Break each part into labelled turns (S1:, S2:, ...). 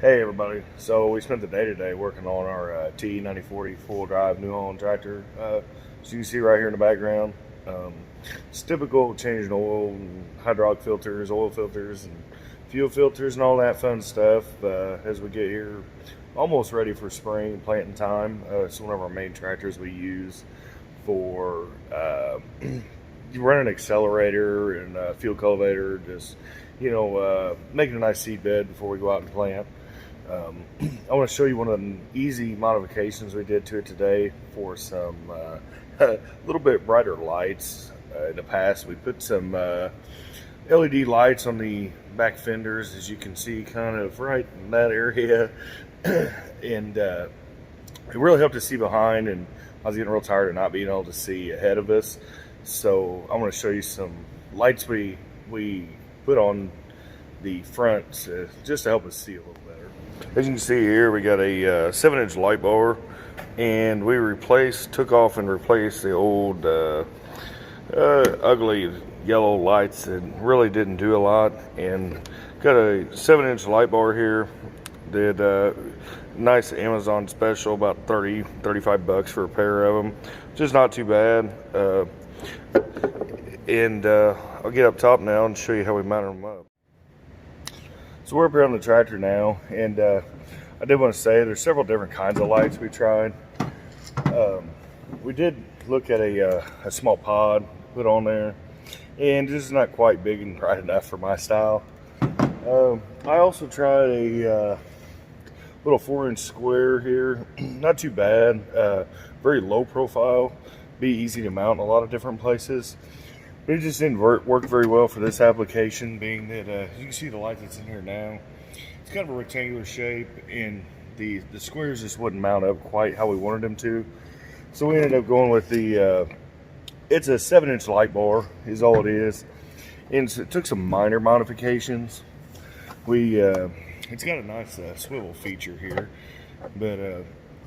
S1: Hey everybody, so we spent the day today working on our T9040 full drive New Holland tractor. So you can see right here in the background, it's typical changing oil and hydraulic filters, oil filters and fuel filters and all that fun stuff as we get here almost ready for spring planting time. It's one of our main tractors we use for you run an accelerator and a fuel cultivator, just making a nice seed bed before we go out and plant. I want to show you one of the easy modifications we did to it today for some a little bit brighter lights. In the past, we put some LED lights on the back fenders, as you can see, kind of right in that area, and it really helped us see behind. And I was getting real tired of not being able to see ahead of us, so I want to show you some lights we put on the front just to help us see a little better. As you can see here, we got a 7-inch light bar, and we took off and replaced the old ugly yellow lights that really didn't do a lot, and got a 7-inch light bar here. Did a nice Amazon special, about 35 bucks for a pair of them, just not too bad. And I'll get up top now and show you how we mounted them up. So we're up here on the tractor now, and I did want to say there's several different kinds of lights we tried. We did look at a small pod put on there, and this is not quite big and bright enough for my style. I also tried a little 4-inch square here. Not too bad, very low profile, be easy to mount in a lot of different places. But it just didn't work very well for this application, being that you can see the light that's in here now. It's kind of a rectangular shape, and the squares just wouldn't mount up quite how we wanted them to. So we ended up going with the, it's a 7-inch light bar is all it is. And so it took some minor modifications. It's got a nice swivel feature here, but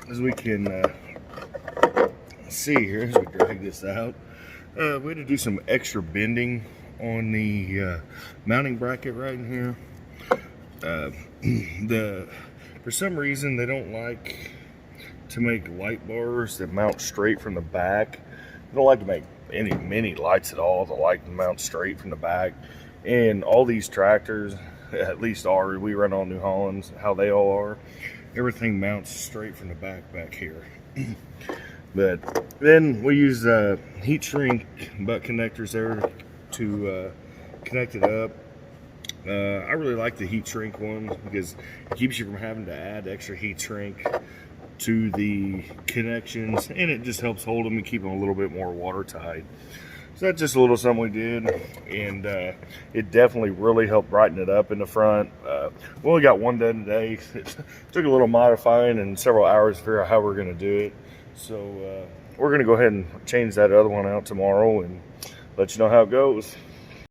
S1: as we can see here as we drag this out, we had to do some extra bending on the mounting bracket right in here. For some reason, they don't like to make light bars that mount straight from the back. They don't like to make any mini lights at all. They like to mount straight from the back. And all these tractors, at least ours, we run on New Hollands, how they all are, everything mounts straight from the back here. But then we use heat shrink butt connectors there to connect it up. I really like the heat shrink one because it keeps you from having to add extra heat shrink to the connections, and it just helps hold them and keep them a little bit more watertight. So that's just a little something we did, and it definitely really helped brighten it up in the front. We only got one done today. It took a little modifying and several hours to figure out how we're going to do it. So we're going to go ahead and change that other one out tomorrow and let you know how it goes.